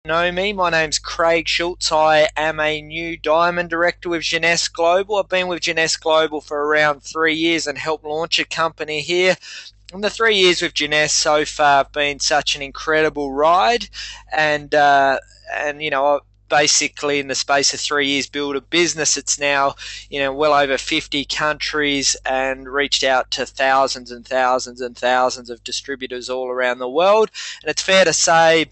Know me, my name's Craig Schultz. I am a new Diamond Director with Jeunesse Global. I've been with Jeunesse Global for around 3 years and helped launch a company here. And the 3 years with Jeunesse so far have been such an incredible ride, and I basically in the space of 3 years built a business. It's now well over 50 countries and reached out to thousands and thousands and thousands of distributors all around the world. And it's fair to say,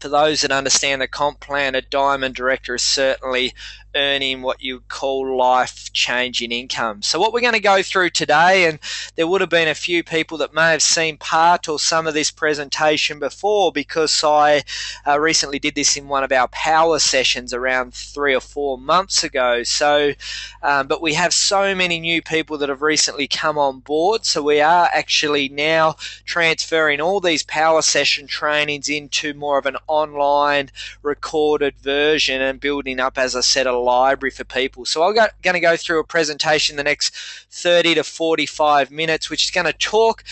for those that understand the comp plan, a Diamond Director is certainly earning what you would call life-changing income. So what we're going to go through today, and there would have been a few people that may have seen part or some of this presentation before, because I recently did this in one of our power sessions around 3 or 4 months ago. But we have so many new people that have recently come on board, so we are actually now transferring all these power session trainings into more of an online recorded version and building up, as I said, a library for people. So I'm going to go through a presentation the next 30 to 45 minutes, which is going to talk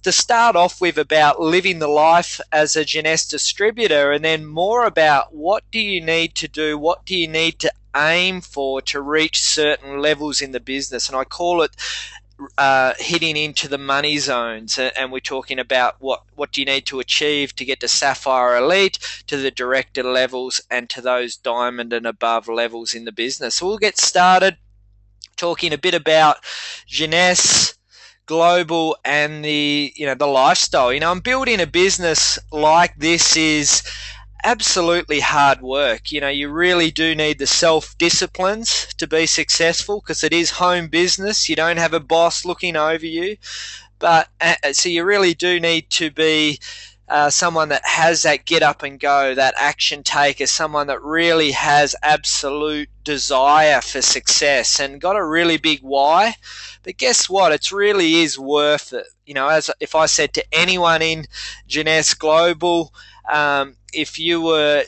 to start off with about living the life as a Jeunesse distributor, and then more about what do you need to do, what do you need to aim for to reach certain levels in the business. And I call it hitting into the money zones, and we're talking about what do you need to achieve to get to Sapphire Elite, to the director levels, and to those diamond and above levels in the business. So we'll get started talking a bit about Jeunesse Global and the lifestyle. I'm building a business like this is absolutely hard work. You really do need the self-disciplines to be successful, because it is home business. You don't have a boss looking over you, but so you really do need to be someone that has that get up and go, that action taker, someone that really has absolute desire for success and got a really big why. But guess what? It really is worth it. As if I said to anyone in Jeunesse Global, if you were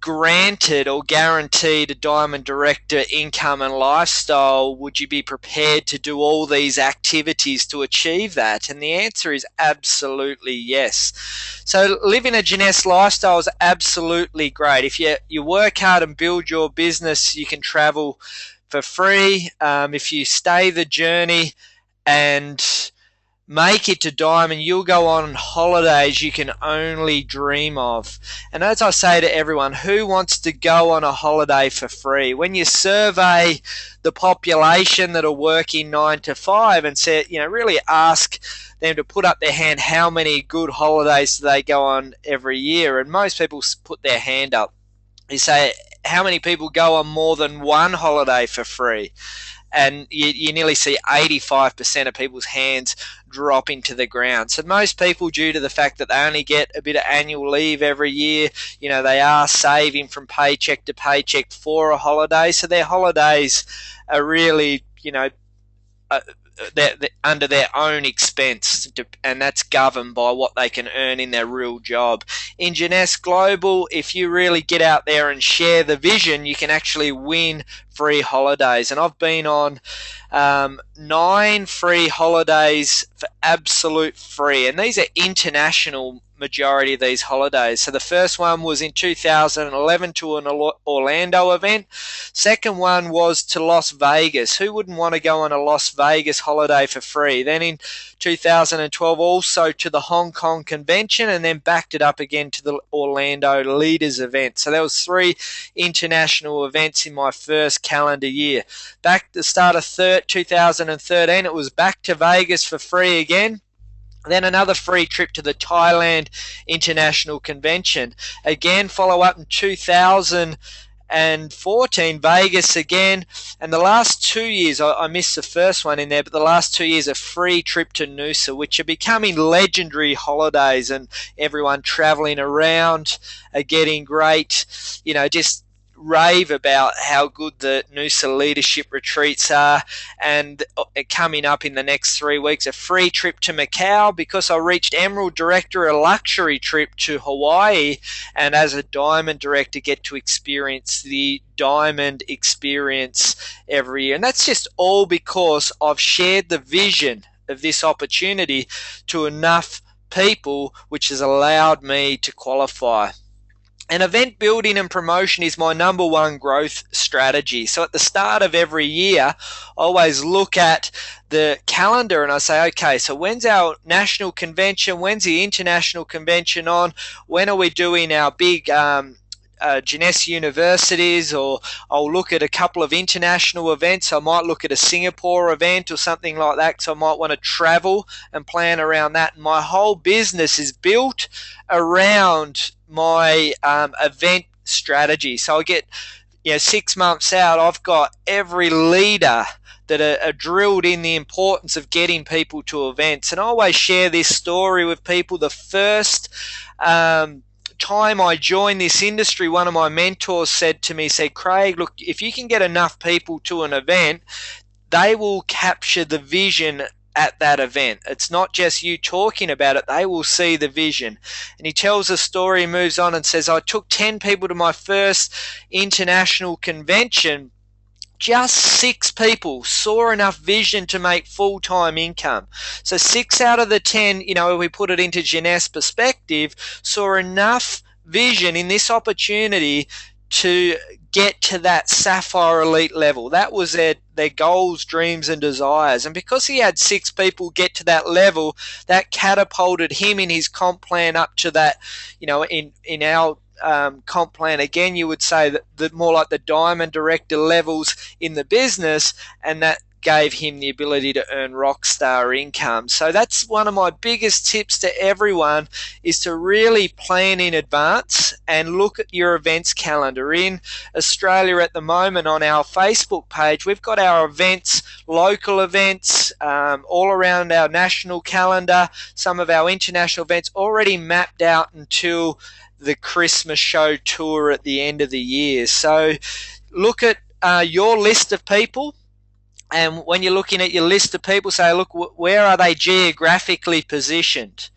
granted or guaranteed a Diamond Director income and lifestyle, would you be prepared to do all these activities to achieve that? And the answer is absolutely yes. So living a Jeunesse lifestyle is absolutely great. If you work hard and build your business, you can travel for free. If you stay the journey and make it to Diamond, you'll go on holidays you can only dream of. And as I say to everyone, who wants to go on a holiday for free? When you survey the population that are working 9 to 5 and say, really ask them to put up their hand, how many good holidays do they go on every year? And most people put their hand up. You say, how many people go on more than one holiday for free? And you nearly see 85% of people's hands dropping to the ground. So most people, due to the fact that they only get a bit of annual leave every year, they are saving from paycheck to paycheck for a holiday. So their holidays are really, they're under their own expense, and that's governed by what they can earn in their real job. In Jeunesse Global, if you really get out there and share the vision, you can actually win free holidays. And I've been on 9 free holidays for absolute free, and these are international, majority of these holidays. So the first one was in 2011 to an Orlando event. Second one was to Las Vegas. Who wouldn't want to go on a Las Vegas holiday for free? Then in 2012 also to the Hong Kong convention, and then backed it up again to the Orlando Leaders event. So there was 3 international events in my first calendar year. Back at the start of 2013, it was back to Vegas for free again. Then another free trip to the Thailand International Convention. Again, follow up in 2014, Vegas again. And the last 2 years, I missed the first one in there, but the last 2 years, a free trip to Noosa, which are becoming legendary holidays, and everyone traveling around are getting great, just rave about how good the Noosa leadership retreats are. And coming up in the next 3 weeks, a free trip to Macau, because I reached Emerald Director, a luxury trip to Hawaii, and as a Diamond Director get to experience the Diamond experience every year. And that's just all because I've shared the vision of this opportunity to enough people, which has allowed me to qualify. And event building and promotion is my number one growth strategy. So at the start of every year, I always look at the calendar and I say, okay, so when's our national convention? When's the international convention on? When are we doing our big Jeunesse universities? Or I'll look at a couple of international events. I might look at a Singapore event or something like that, so I might want to travel and plan around that. And my whole business is built around my event strategy. So I get 6 months out, I've got every leader that are drilled in the importance of getting people to events. And I always share this story with people. The first time I joined this industry, one of my mentors said to me, Craig, look, if you can get enough people to an event, they will capture the vision at that event. It's not just you talking about it, they will see the vision. And he tells a story, moves on and says, I took 10 people to my first international convention. Just 6 people saw enough vision to make full-time income. So 6 out of the 10, if we put it into Jeunesse perspective, saw enough vision in this opportunity to get to that Sapphire Elite level. That was their goals, dreams, and desires. And because he had 6 people get to that level, that catapulted him in his comp plan up to that, in our comp plan, again, you would say that more like the diamond director levels in the business, and that gave him the ability to earn rock star income. So that's one of my biggest tips to everyone, is to really plan in advance and look at your events calendar. In Australia at the moment, on our Facebook page, we've got our events, local events, all around our national calendar, some of our international events already mapped out until the Christmas show tour at the end of the year. So look at your list of people, and when you're looking at your list of people, say, look, where are they geographically positioned?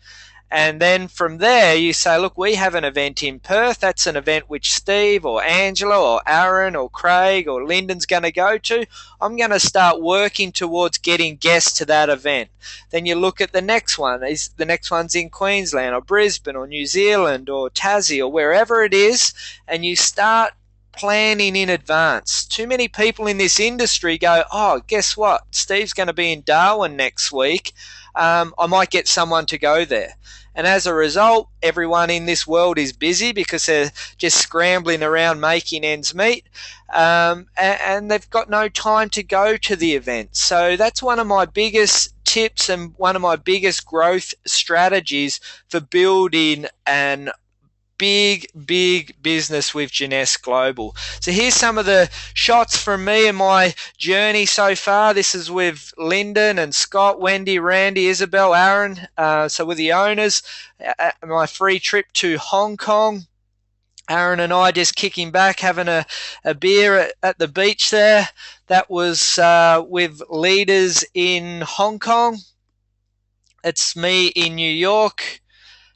And then from there, you say, look, we have an event in Perth. That's an event which Steve or Angela or Aaron or Craig or Lyndon's going to go to. I'm going to start working towards getting guests to that event. Then you look at the next one. The next one's in Queensland or Brisbane or New Zealand or Tassie or wherever it is, and you start planning in advance. Too many people in this industry go, oh, guess what? Steve's going to be in Darwin next week. I might get someone to go there. And as a result, everyone in this world is busy because they're just scrambling around making ends meet, and they've got no time to go to the event. So that's one of my biggest tips and one of my biggest growth strategies for building an big business with Jeunesse Global. So here's some of the shots from me and my journey so far. This is with Lyndon and Scott, Wendy, Randy, Isabel, Aaron. So with the owners, my free trip to Hong Kong. Aaron and I just kicking back, having a beer at the beach there. That was with leaders in Hong Kong. It's me in New York,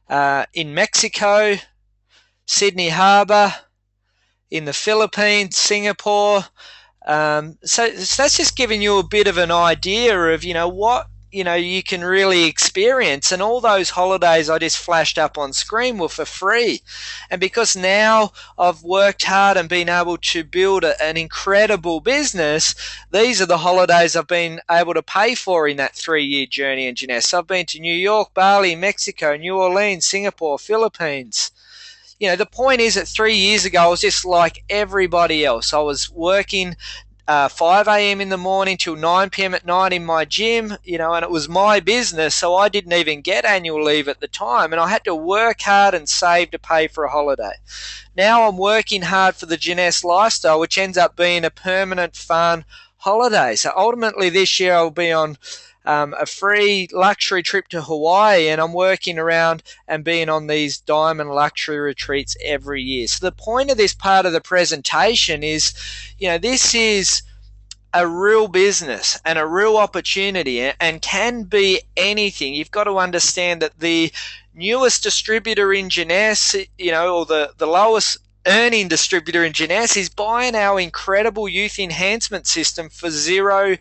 in Mexico, Sydney Harbour, in the Philippines, Singapore. So that's just giving you a bit of an idea of, what, you can really experience. And all those holidays I just flashed up on screen were for free. And because now I've worked hard and been able to build an incredible business, these are the holidays I've been able to pay for in that 3-year journey in Jeunesse. So I've been to New York, Bali, Mexico, New Orleans, Singapore, Philippines. The point is that 3 years ago, I was just like everybody else. I was working 5 a.m. in the morning till 9 p.m. at night in my gym, and it was my business, so I didn't even get annual leave at the time, and I had to work hard and save to pay for a holiday. Now I'm working hard for the Jeunesse lifestyle, which ends up being a permanent fun holiday. So ultimately this year I'll be on a free luxury trip to Hawaii, and I'm working around and being on these diamond luxury retreats every year. So the point of this part of the presentation is, this is a real business and a real opportunity, and can be anything. You've got to understand that the newest distributor in Jeunesse, or the lowest earning distributor in Jeunesse, is buying our incredible youth enhancement system for zero,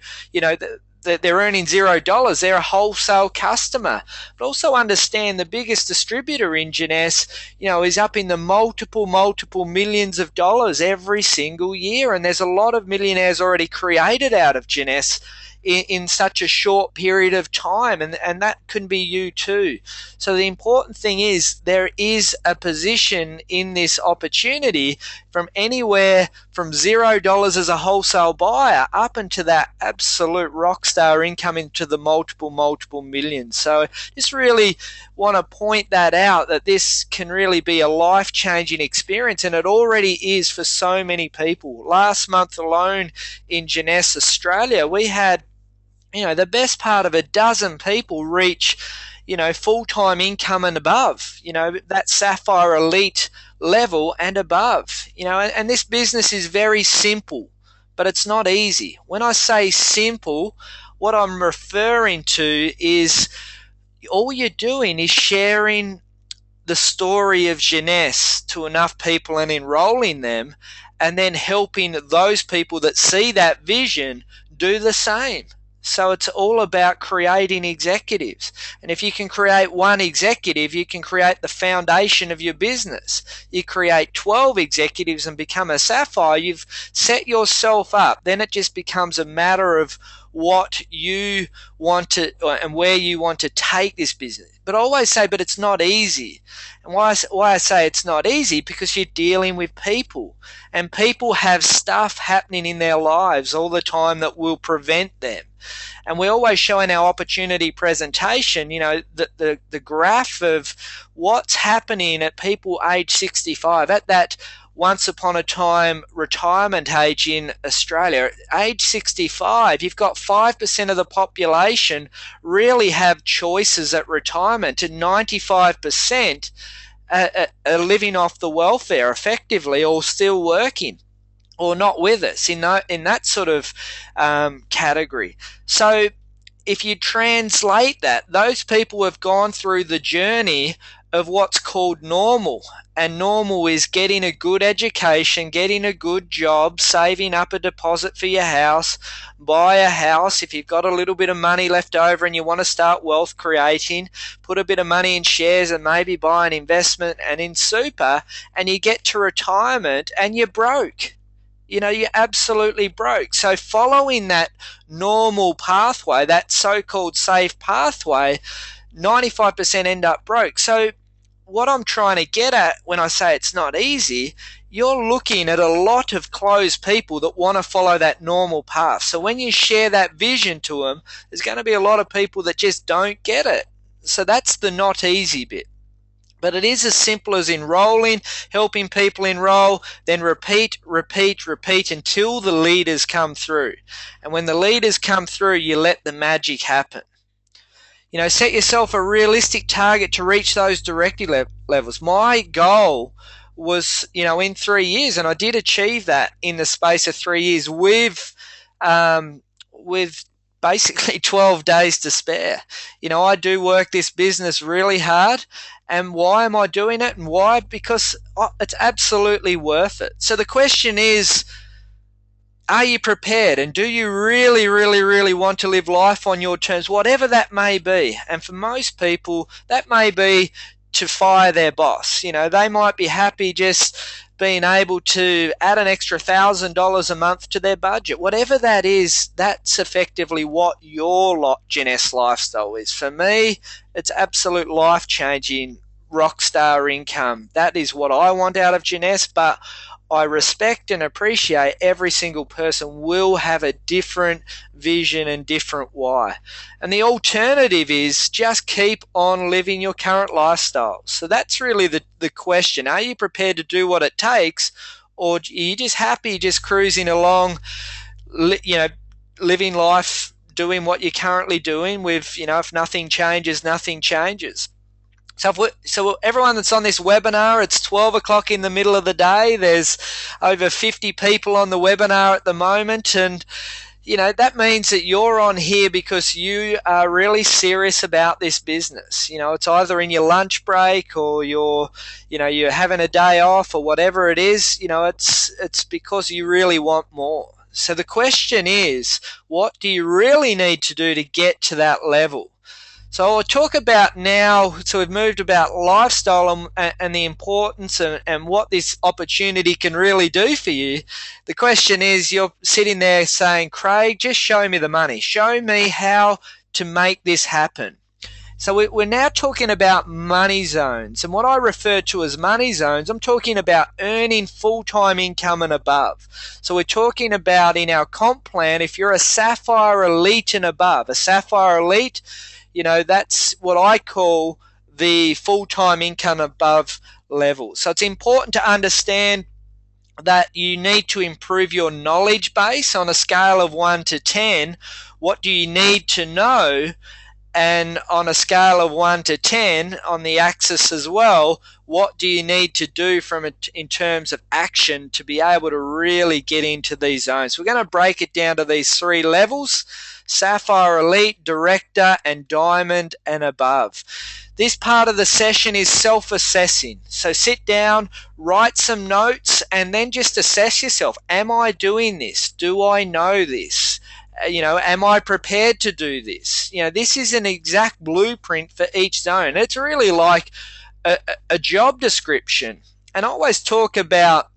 they're earning $0. They're a wholesale customer. But also understand the biggest distributor in Jeunesse, is up in the multiple millions of dollars every single year. And there's a lot of millionaires already created out of Jeunesse in such a short period of time, and that can be you too. So the important thing is there is a position in this opportunity from anywhere from $0 as a wholesale buyer up into that absolute rock star income into the multiple millions. So just really want to point that out, that this can really be a life-changing experience, and it already is for so many people. Last month alone in Jeunesse, Australia, we had the best part of a dozen people reach, full-time income and above, that Sapphire Elite level and above, and this business is very simple, but it's not easy. When I say simple, what I'm referring to is all you're doing is sharing the story of Jeunesse to enough people and enrolling them, and then helping those people that see that vision do the same. So it's all about creating executives. And if you can create one executive, you can create the foundation of your business. You create 12 executives and become a Sapphire, you've set yourself up. Then it just becomes a matter of what you want to and where you want to take this business. But I always say, but it's not easy. And why I say it's not easy, because you're dealing with people, and people have stuff happening in their lives all the time that will prevent them. And we always show in our opportunity presentation, the graph of what's happening at people age 65, at that once upon a time retirement age in Australia. At age 65, you've got 5% of the population really have choices at retirement, and 95% are living off the welfare effectively, or still working, or not with us in that sort of category. So if you translate that, those people have gone through the journey of what's called normal. And normal is getting a good education, getting a good job, saving up a deposit for your house, buy a house. If you've got a little bit of money left over and you want to start wealth creating, put a bit of money in shares and maybe buy an investment and in super, and you get to retirement and you're broke. You're absolutely broke. So following that normal pathway, that so-called safe pathway, 95% end up broke. So what I'm trying to get at when I say it's not easy, you're looking at a lot of closed people that want to follow that normal path. So when you share that vision to them, there's going to be a lot of people that just don't get it. So that's the not easy bit. But it is as simple as enrolling, helping people enroll, then repeat until the leaders come through. And when the leaders come through, you let the magic happen. Set yourself a realistic target to reach those director levels. My goal was, in 3 years, and I did achieve that in the space of 3 years with basically 12 days to spare. I do work this business really hard. And why am I doing it? And why? Because it's absolutely worth it. So the question is, are you prepared? And do you really want to live life on your terms, whatever that may be? And for most people, that may be to fire their boss. They might be happy just being able to add an extra $1,000 a month to their budget. Whatever that is, that's effectively what your Jeunesse lifestyle is. For me, it's absolute life-changing rock star income. That is what I want out of Jeunesse, but I respect and appreciate every single person will have a different vision and different why. And the alternative is just keep on living your current lifestyle. So that's really the question. Are you prepared to do what it takes, or are you just happy just cruising along, living life, doing what you're currently doing with, if nothing changes, nothing changes. So everyone that's on this webinar, it's 12 o'clock in the middle of the day. There's over 50 people on the webinar at the moment. And, that means that you're on here because you are really serious about this business. It's either in your lunch break or you're having a day off or whatever it is. It's because you really want more. So the question is, what do you really need to do to get to that level? So I'll talk about now, so we've moved about lifestyle and the importance and what this opportunity can really do for you. The question is, you're sitting there saying, Craig, just show me the money. Show me how to make this happen. So we're now talking about money zones. And what I refer to as money zones, I'm talking about earning full-time income and above. So we're talking about in our comp plan, if you're a Sapphire Elite and above, a Sapphire Elite, you know, that's what I call the full-time income above level. So it's important to understand that you need to improve your knowledge base on a scale of 1 to 10. What do you need to know? And on a scale of 1 to 10 on the axis as well, what do you need to do from it in terms of action to be able to really get into these zones? We're going to break it down to these 3 levels: Sapphire Elite, Director, and Diamond and above. This part of the session is self-assessing. So sit down, write some notes, and then just assess yourself. Am I doing this? Do I know this? You know, am I prepared to do this? You know, this is an exact blueprint for each zone. It's really like a job description. And I always talk about,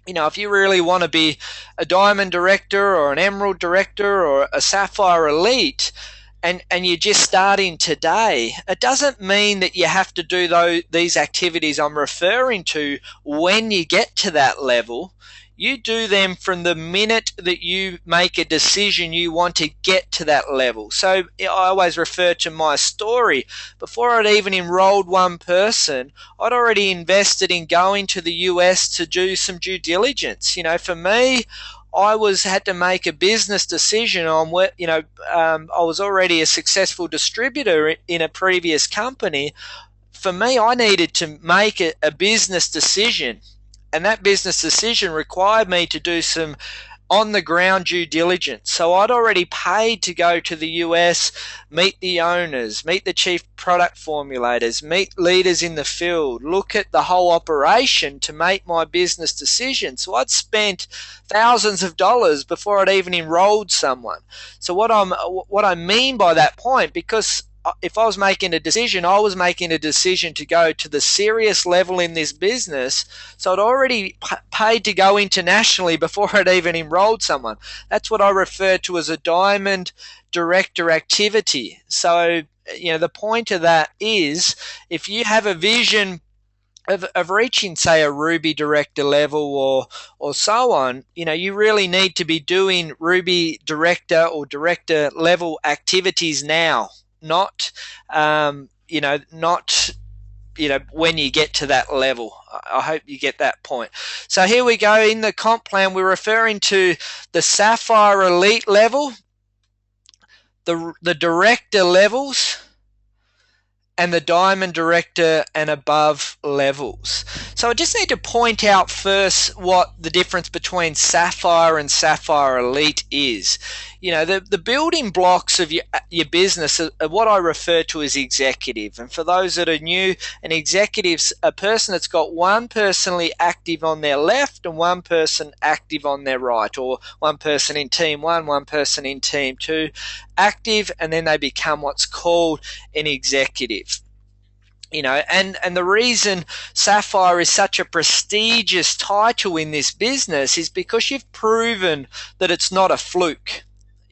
you know, if you really want to be a Diamond Director or an Emerald Director or a Sapphire Elite, and you're just starting today, it doesn't mean that you have to do these activities I'm referring to when you get to that level. You do them from the minute that you make a decision you want to get to that level. So I always refer to my story. Before I'd even enrolled one person, I'd already invested in going to the US to do some due diligence. You know, for me, I had to make a business decision on what, you know, I was already a successful distributor in a previous company. For me, I needed to make a business decision. And that business decision required me to do some on-the-ground due diligence. So I'd already paid to go to the US, meet the owners, meet the chief product formulators, meet leaders in the field, look at the whole operation to make my business decision. So I'd spent thousands of dollars before I'd even enrolled someone. So what I mean by that point, because if I was making a decision, I was making a decision to go to the serious level in this business. So I'd already paid to go internationally before I'd even enrolled someone. That's what I refer to as a Diamond Director activity. So, you know, the point of that is, if you have a vision of reaching, say, a Ruby Director level or so on, you know, you really need to be doing Ruby Director or Director level activities now. Not when you get to that level. I hope you get that point. So here we go. In the comp plan, we're referring to the Sapphire Elite level, the Director levels, and the Diamond Director and above levels. So I just need to point out first what the difference between Sapphire and Sapphire Elite is. You know, the building blocks of your business are what I refer to as executive. And for those that are new, an executive's a person that's got one personally active on their left and one person active on their right, or one person in team 1, one person in team 2 active, and then they become what's called an executive. You know, and the reason Sapphire is such a prestigious title in this business is because you've proven that it's not a fluke.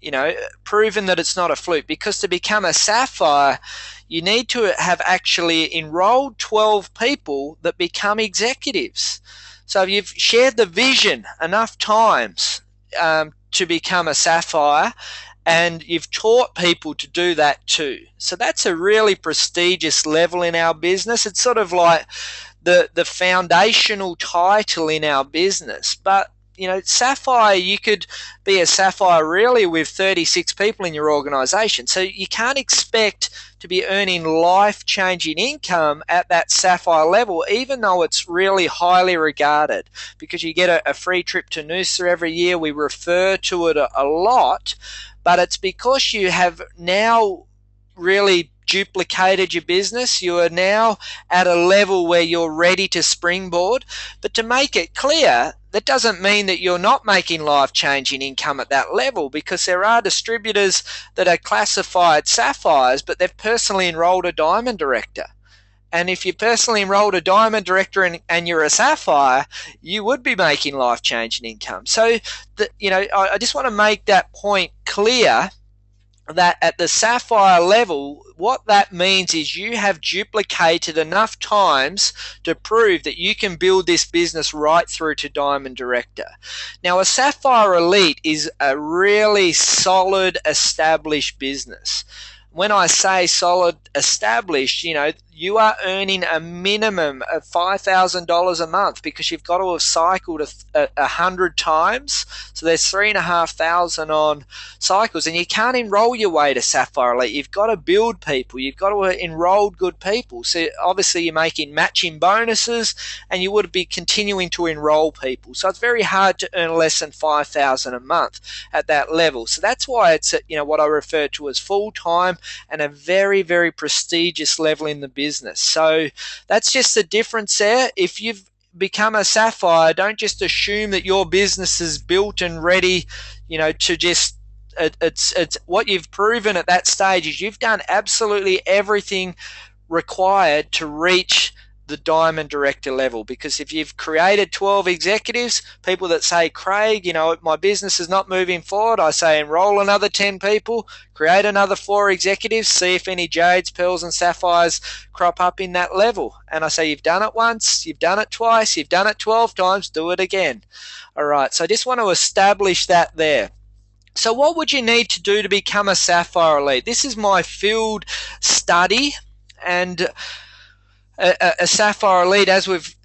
You know, proven that it's not a fluke, because to become a Sapphire, you need to have actually enrolled 12 people that become executives. So if you've shared the vision enough times to become a Sapphire, and you've taught people to do that too. So that's a really prestigious level in our business. It's sort of like the foundational title in our business. But, you know, Sapphire, you could be a Sapphire really with 36 people in your organization. So you can't expect to be earning life-changing income at that Sapphire level, even though it's really highly regarded, because you get a free trip to Noosa every year. We refer to it a lot. But it's because you have now really duplicated your business. You are now at a level where you're ready to springboard. But to make it clear, that doesn't mean that you're not making life-changing income at that level, because there are distributors that are classified sapphires, but they've personally enrolled a diamond director. And if you personally enrolled a diamond director and you're a sapphire, you would be making life-changing income. So, I just want to make that point clear, that at the sapphire level, what that means is you have duplicated enough times to prove that you can build this business right through to diamond director. Now, a sapphire elite is a really solid, established business. When I say solid, established, you are earning a minimum of $5,000 a month, because you've got to have cycled 100 times. So there's 3,500 on cycles, and you can't enroll your way to Sapphire Elite. You've got to build people. You've got to enroll good people. So obviously you're making matching bonuses, and you would be continuing to enroll people. So it's very hard to earn less than $5,000 a month at that level. So that's why it's what I refer to as full time and a very, very prestigious level in the business. So that's just the difference there. If you've become a sapphire, don't just assume that your business is built and ready, to just it's what you've proven at that stage is you've done absolutely everything required to reach the diamond director level. Because if you've created 12 executives, people that say, Craig, my business is not moving forward, I say enroll another 10 people, create another 4 executives, see if any jades, pearls and sapphires crop up in that level. And I say, you've done it once, you've done it twice, you've done it 12 times, do it again. All right, so I just want to establish that there. So what would you need to do to become a Sapphire Elite? This is my field study, and a Sapphire Elite, as we've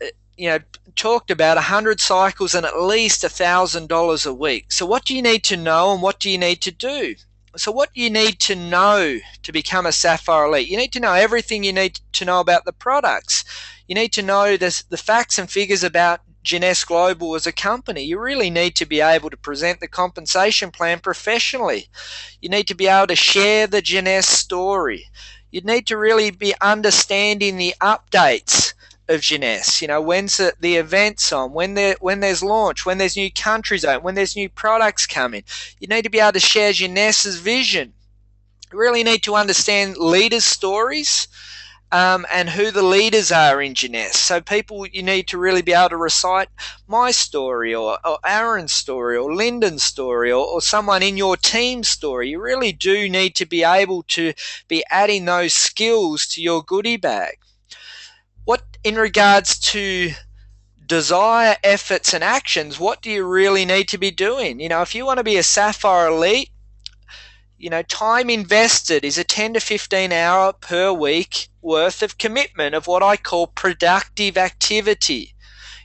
talked about, 100 cycles and at least $1,000 a week. So what do you need to know, and what do you need to do? So what you need to know to become a Sapphire Elite, you need to know everything you need to know about the products. You need to know the facts and figures about JEUNESSE Global as a company. You really need to be able to present the compensation plan professionally. You need to be able to share the JEUNESSE story. You need to really be understanding the updates of JEUNESSE. When's the events on, when there's launch, when there's new countries open, when there's new products coming. You need to be able to share JEUNESSE's vision. You really need to understand leaders' stories, and who the leaders are in JEUNESSE. So you need to really be able to recite my story, or Aaron's story, or Lyndon's story, or someone in your team's story. You really do need to be able to be adding those skills to your goodie bag. What, in regards to desire, efforts and actions, what do you really need to be doing? If you want to be a Sapphire Elite, time invested is a 10 to 15 hour per week worth of commitment of what I call productive activity.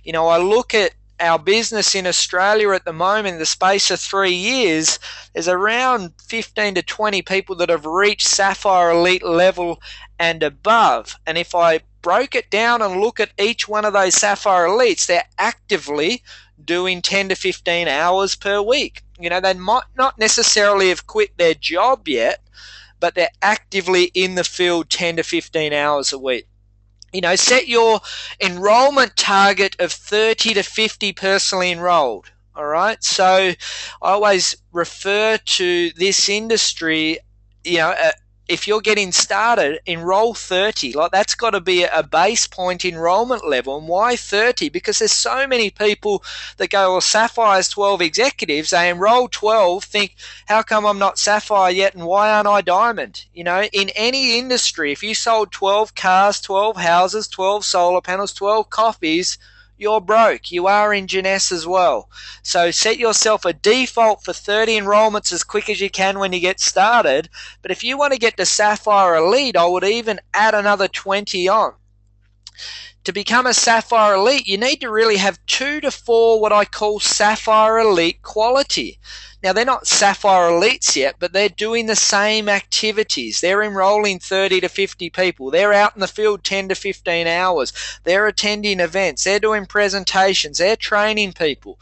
I look at our business in Australia at the moment, in the space of 3 years, there's around 15 to 20 people that have reached Sapphire Elite level and above. And if I broke it down and look at each one of those Sapphire Elites, they're actively doing 10 to 15 hours per week. They might not necessarily have quit their job yet, but they're actively in the field 10 to 15 hours a week. Set your enrollment target of 30 to 50 personally enrolled. All right. So I always refer to this industry, if you're getting started, enroll 30. That's got to be a base point enrollment level. And why 30? Because there's so many people that go, well, Sapphire's 12 executives. They enroll 12, think, how come I'm not Sapphire yet, and why aren't I Diamond? In any industry, if you sold 12 cars, 12 houses, 12 solar panels, 12 coffees, you're broke. You are in JEUNESSE as well. So set yourself a default for 30 enrollments as quick as you can when you get started. But if you want to get to Sapphire Elite, I would even add another 20 on. To become a Sapphire Elite, you need to really have 2 to 4 what I call Sapphire Elite quality. Now, they're not Sapphire Elites yet, but they're doing the same activities. They're enrolling 30 to 50 people. They're out in the field 10 to 15 hours. They're attending events. They're doing presentations. They're training people.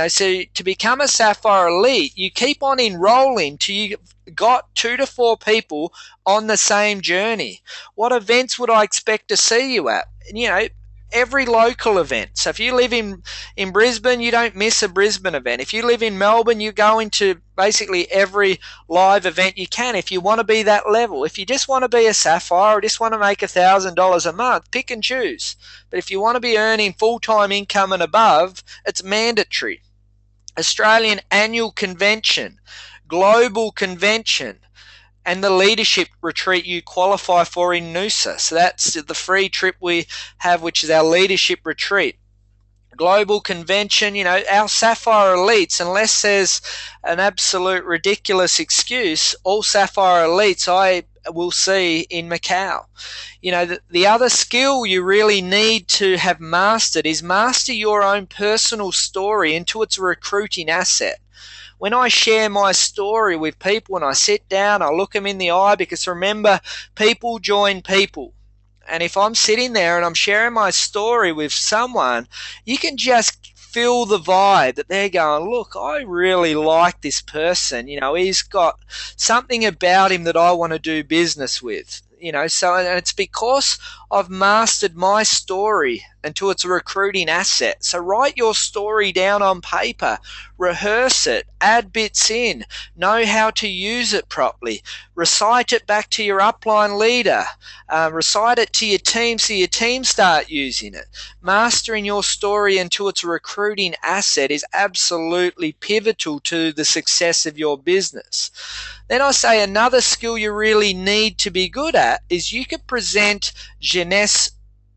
So to become a Sapphire Elite, you keep on enrolling till you got 2 to 4 people on the same journey. What events would I expect to see you at? every local event. So if you live in Brisbane, you don't miss a Brisbane event. If you live in Melbourne, you go into basically every live event you can if you want to be that level. If you just want to be a sapphire or just want to make $1,000 a month, pick and choose. But if you want to be earning full-time income and above, it's mandatory. Australian Annual Convention, Global Convention, and the leadership retreat you qualify for in Noosa. So that's the free trip we have, which is our leadership retreat. Global Convention, our Sapphire Elites, unless there's an absolute ridiculous excuse, all Sapphire Elites I will see in Macau. The other skill you really need to have mastered is master your own personal story into its recruiting asset. When I share my story with people and I sit down, I look them in the eye, because remember, people join people. And if I'm sitting there and I'm sharing my story with someone, you can just feel the vibe that they're going, look, I really like this person. He's got something about him that I want to do business with. So, and it's because I've mastered my story until it's a recruiting asset. So write your story down on paper, rehearse it, add bits in, know how to use it properly, recite it back to your upline leader, recite it to your team so your team start using it. Mastering your story until it's a recruiting asset is absolutely pivotal to the success of your business. Then I say another skill you really need to be good at is you can present JEUNESSE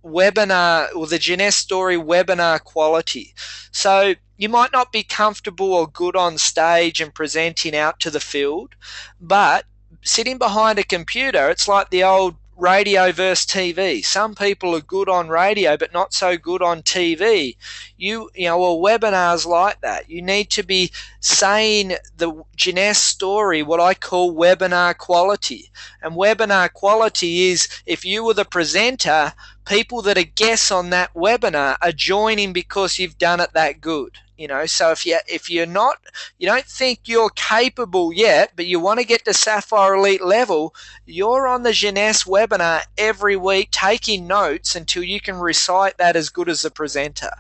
webinar or the JEUNESSE story webinar quality. So you might not be comfortable or good on stage and presenting out to the field, but sitting behind a computer, it's like the old radio versus TV. Some people are good on radio but not so good on TV. Webinars like that. You need to be saying the JEUNESSE story, what I call webinar quality. And webinar quality is, if you were the presenter, people that are guests on that webinar are joining because you've done it that good. So if you don't think you're capable yet, but you want to get to Sapphire Elite level, you're on the JEUNESSE webinar every week taking notes until you can recite that as good as the presenter.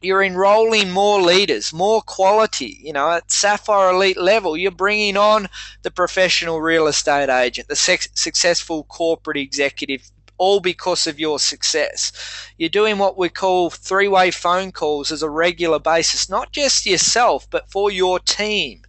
You're enrolling more leaders, more quality. At Sapphire Elite level, you're bringing on the professional real estate agent, the successful corporate executive, all because of your success. You're doing what we call three-way phone calls as a regular basis, not just yourself, but for your team.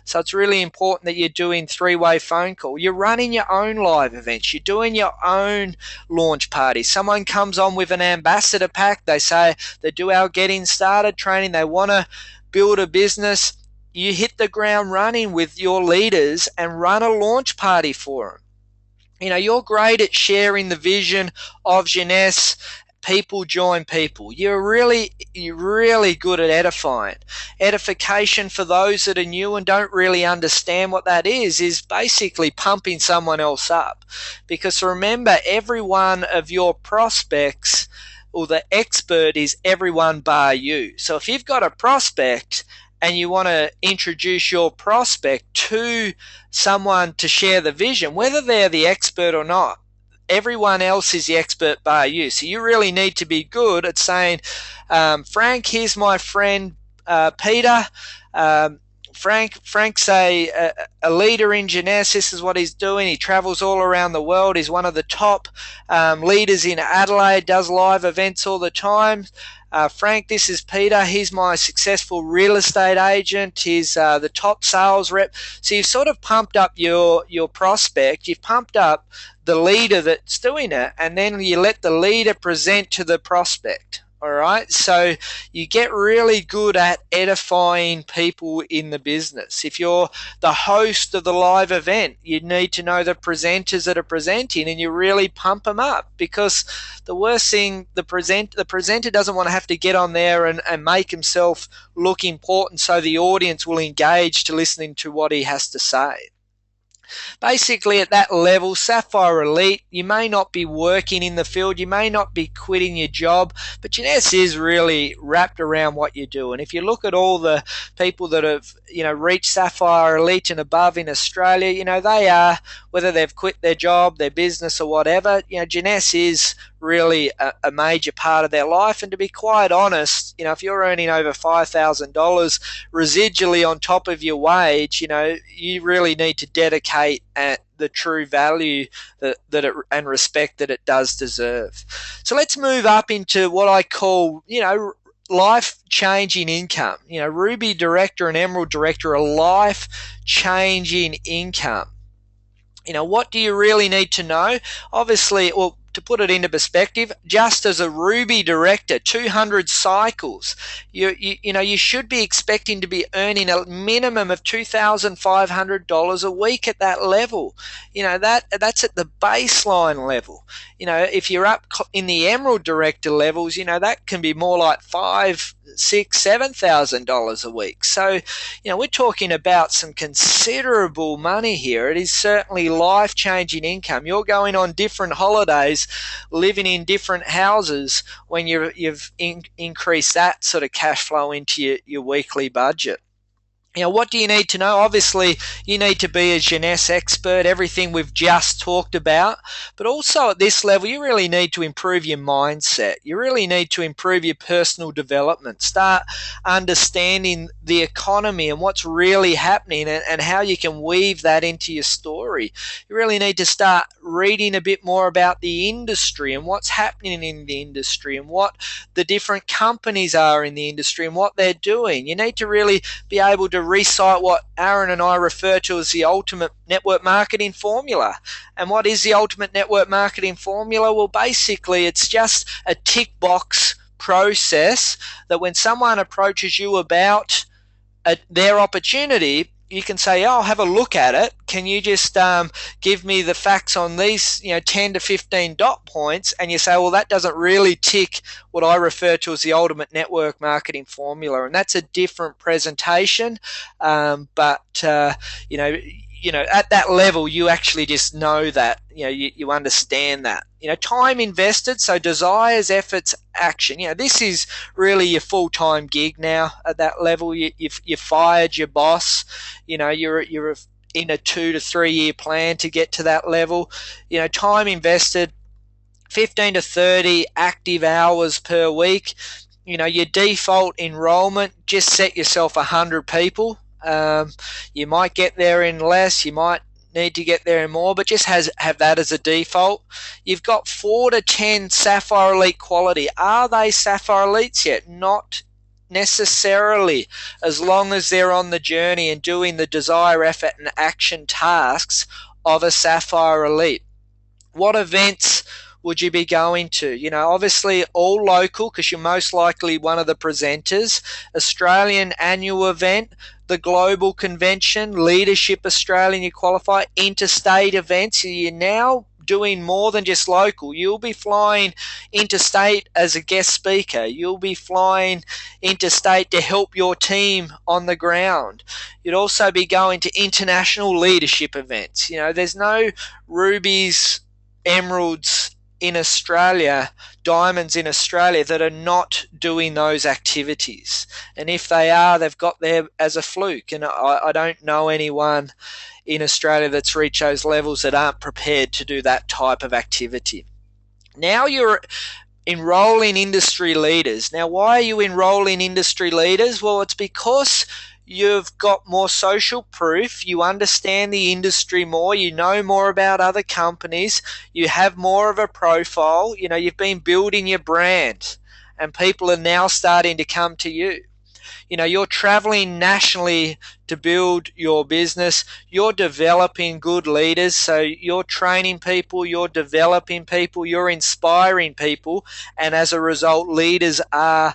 So it's really important that you're doing three-way phone call. You're running your own live events. You're doing your own launch parties. Someone comes on with an ambassador pack. They say they do our getting started training. They want to build a business. You hit the ground running with your leaders and run a launch party for them. You're great at sharing the vision of JEUNESSE. People join people. You're really good at edifying. Edification, for those that are new and don't really understand what that is basically pumping someone else up. Because remember, every one of your prospects, or the expert, is everyone bar you. So if you've got a prospect and you want to introduce your prospect to someone to share the vision, whether they're the expert or not, everyone else is the expert bar you. So you really need to be good at saying, Frank, here's my friend Peter. Frank's a leader in JEUNESSE. This is what he's doing. He travels all around the world. He's one of the top leaders in Adelaide, does live events all the time. Frank, this is Peter. He's my successful real estate agent. He's the top sales rep. So you've sort of pumped up your prospect. You've pumped up the leader that's doing it, and then you let the leader present to the prospect. All right, so you get really good at edifying people in the business. If you're the host of the live event, you need to know the presenters that are presenting, and you really pump them up, because the worst thing, the presenter doesn't want to have to get on there and make himself look important so the audience will engage to listening to what he has to say. Basically, at that level, Sapphire Elite, you may not be working in the field, you may not be quitting your job, but JEUNESSE is really wrapped around what you do. And if you look at all the people that have, reached Sapphire Elite and above in Australia, they are, whether they've quit their job, their business or whatever, JEUNESSE is really a major part of their life. And to be quite honest, if you're earning over $5,000 residually on top of your wage, you really need to dedicate the true value that it and respect that it does deserve. So let's move up into what I call, life-changing income. Ruby Director and Emerald Director are life-changing income. What do you really need to know? Obviously, well, to put it into perspective, just as a Ruby Director, 200 cycles, you should be expecting to be earning a minimum of $2,500 a week at that level. That's at the baseline level. If you're up in the Emerald Director levels, that can be more like $5,000, $6,000, $7,000 a week. So, we're talking about some considerable money here. It is certainly life-changing income. You're going on different holidays, living in different houses when you've increased that sort of cash flow into your weekly budget. What do you need to know? Obviously, you need to be a Jeunesse expert, everything we've just talked about. But also at this level, you really need to improve your mindset. You really need to improve your personal development. Start understanding the economy and what's really happening and how you can weave that into your story. You really need to start reading a bit more about the industry and what's happening in the industry and what the different companies are in the industry and what they're doing. You need to really be able to recite what Aaron and I refer to as the ultimate network marketing formula. And what is the ultimate network marketing formula? Well, basically, it's just a tick box process that when someone approaches you about their opportunity, you can say, I'll have a look at it. Can you just give me the facts on these 10 to 15 dot points? And you say, well, that doesn't really tick what I refer to as the ultimate network marketing formula. And that's a different presentation. But at that level, you actually just know that, you understand that. Time invested, so desires, efforts, action. This is really your full-time gig now at that level. You fired your boss. You're in a 2 to 3 year plan to get to that level. Time invested, 15 to 30 active hours per week. Your default enrollment, just set yourself 100 people. You might get there in less, you might need to get there in more, but just have that as a default. You've got 4 to 10 Sapphire Elite quality. Are they Sapphire Elites yet? Not necessarily, as long as they're on the journey and doing the desire, effort, and action tasks of a Sapphire Elite. What events would you be going to? Obviously all local, because you're most likely one of the presenters. Australian annual event, the global convention, Leadership Australian, you qualify. Interstate events, you're now doing more than just local. You'll be flying interstate as a guest speaker. You'll be flying interstate to help your team on the ground. You'd also be going to international leadership events. There's no rubies, emeralds in Australia, diamonds in Australia that are not doing those activities. And if they are, they've got there as a fluke. And I don't know anyone in Australia that's reached those levels that aren't prepared to do that type of activity. Now you're enrolling industry leaders. Now, why are you enrolling industry leaders? Well, it's because you've got more social proof, you understand the industry more, you know more about other companies, you have more of a profile, you've been building your brand and people are now starting to come to you. You're traveling nationally to build your business, you're developing good leaders, so you're training people, you're developing people, you're inspiring people, and as a result, leaders are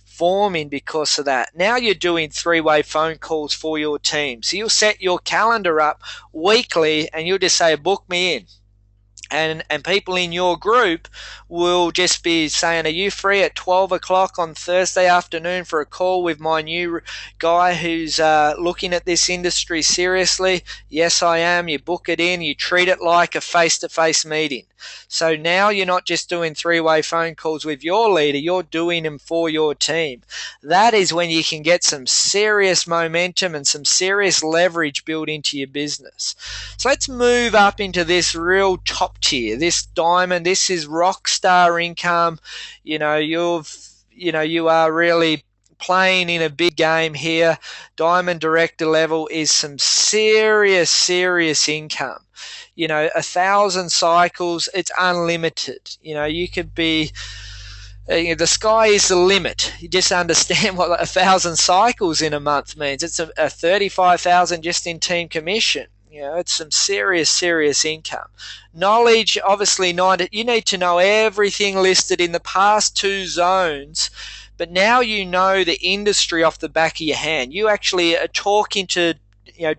forming because of that. Now you're doing 3-way phone calls for your team. So you'll set your calendar up weekly and you'll just say, book me in. And people in your group will just be saying, are you free at 12 o'clock on Thursday afternoon for a call with my new guy who's looking at this industry seriously? Yes, I am. You book it in. You treat it like a face-to-face meeting. So now you're not just doing 3-way phone calls with your leader, you're doing them for your team. That is when you can get some serious momentum and some serious leverage built into your business. So let's move up into this real top top tier. This diamond, this is rock star income. You know, you are really playing in a big game here. Diamond director level is some serious income. You know, 1,000 cycles, it's unlimited. You know, you could be, the sky is the limit. You just understand what 1,000 cycles in a month means. It's a 35,000 just in team commission. You know, it's some serious income. Knowledge, obviously, you need to know everything listed in the past two zones, but now you know the industry off the back of your hand. You actually are talking to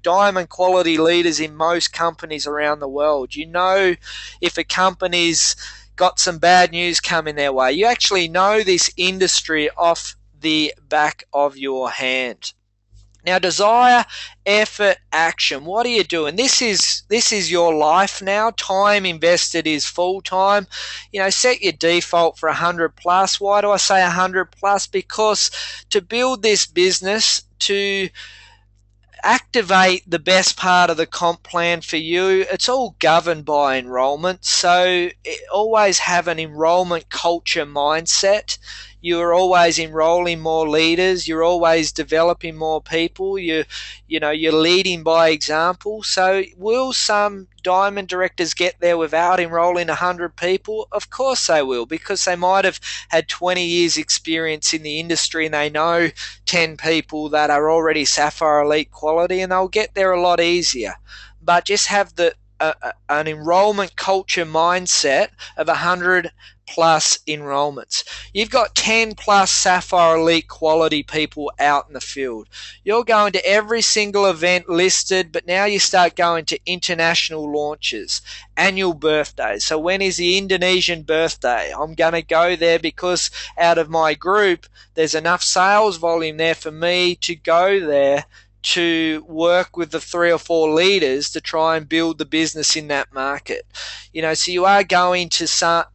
diamond quality leaders in most companies around the world. You know if a company's got some bad news coming their way. You actually know this industry off the back of your hand. Now, desire, effort, action. What are you doing? This is your life now. Time invested is full time. You know, set your default for 100 plus. Why do I say 100 plus? Because to build this business, to activate the best part of the comp plan for you, it's all governed by enrollment. So always have an enrollment culture mindset. You're always enrolling more leaders. You're always developing more people. You're leading by example. So will some diamond directors get there without enrolling 100 people? Of course they will, because they might have had 20 years experience in the industry and they know 10 people that are already Sapphire Elite quality, and they'll get there a lot easier. But just have an enrollment culture mindset of 100 plus enrollments. You've got 10 plus Sapphire Elite quality people out in the field. You're going to every single event listed, but now you start going to international launches, annual birthdays. So when is the Indonesian birthday? I'm going to go there because out of my group, there's enough sales volume there for me to go there to work with the 3 or 4 leaders to try and build the business in that market. You know, so you are going to start,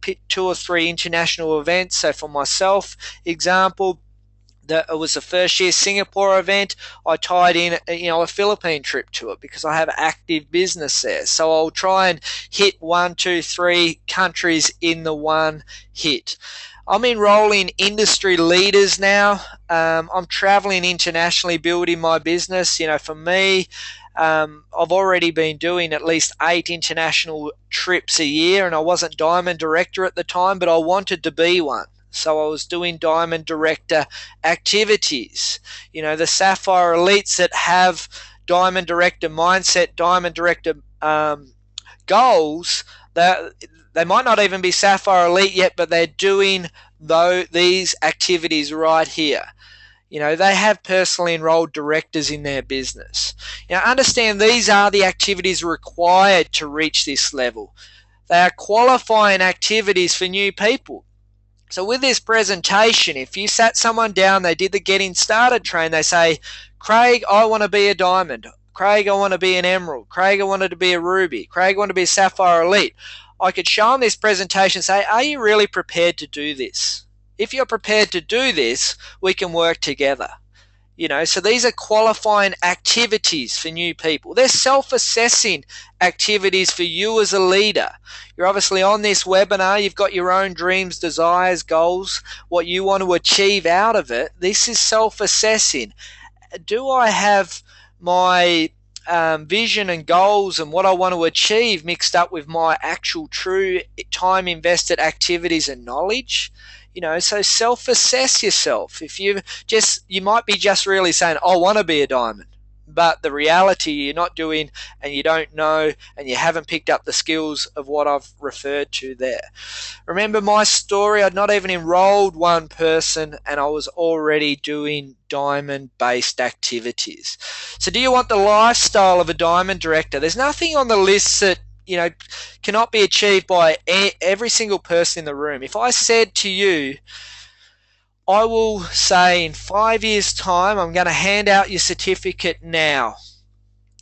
pick 2 or 3 international events. So for myself, example, it was the first year Singapore event. I tied in, a Philippine trip to it because I have active business there. So I'll try and hit 1, 2, 3 countries in the one hit. I'm enrolling industry leaders now. I'm traveling internationally, building my business. You know, for me, I've already been doing at least 8 international trips a year, and I wasn't diamond director at the time, but I wanted to be one. So I was doing diamond director activities. You know, the Sapphire Elites that have diamond director mindset, diamond director goals, they might not even be Sapphire Elite yet, but they're doing these activities right here. You know, they have personally enrolled directors in their business. You know, understand these are the activities required to reach this level. They are qualifying activities for new people. So with this presentation, if you sat someone down, they did the getting started train, they say, Craig, I want to be a diamond. Craig, I want to be an emerald. Craig, I wanted to be a ruby. Craig, I want to be a Sapphire Elite. I could show them this presentation and say, are you really prepared to do this? If you're prepared to do this, we can work together. You know, so these are qualifying activities for new people. They're self-assessing activities for you as a leader. You're obviously on this webinar. You've got your own dreams, desires, goals, what you want to achieve out of it. This is self-assessing. Do I have my vision and goals and what I want to achieve mixed up with my actual true time invested activities and knowledge? You know, so self-assess yourself. If you might be just really saying, I want to be a diamond, but the reality you're not doing and you don't know and you haven't picked up the skills of what I've referred to there. Remember my story, I'd not even enrolled one person and I was already doing diamond-based activities. So do you want the lifestyle of a diamond director? There's nothing on the list that cannot be achieved by every single person in the room. If I said to you, I will say in 5 years' time, I'm going to hand out your certificate now.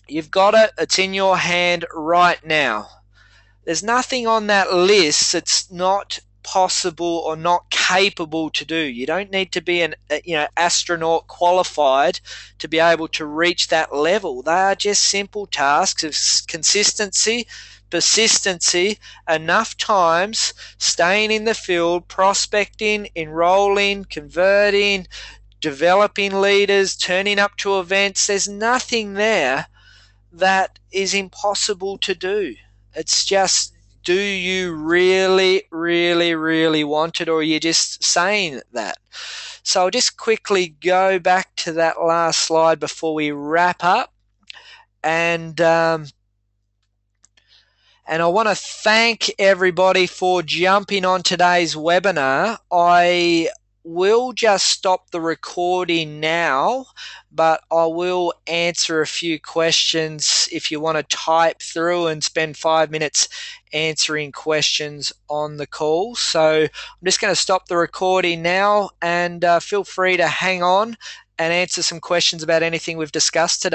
You've got it. It's in your hand right now. There's nothing on that list that's not possible or not capable to do. You don't need to be an astronaut qualified to be able to reach that level. They are just simple tasks of consistency, persistency, enough times, staying in the field, prospecting, enrolling, converting, developing leaders, turning up to events. There's nothing there that is impossible to do. It's just, do you really, really, really want it, or are you just saying that? So I'll just quickly go back to that last slide before we wrap up. And I want to thank everybody for jumping on today's webinar. I will just stop the recording now, but I will answer a few questions if you want to type through and spend 5 minutes answering questions on the call. So I'm just going to stop the recording now, and feel free to hang on and answer some questions about anything we've discussed today.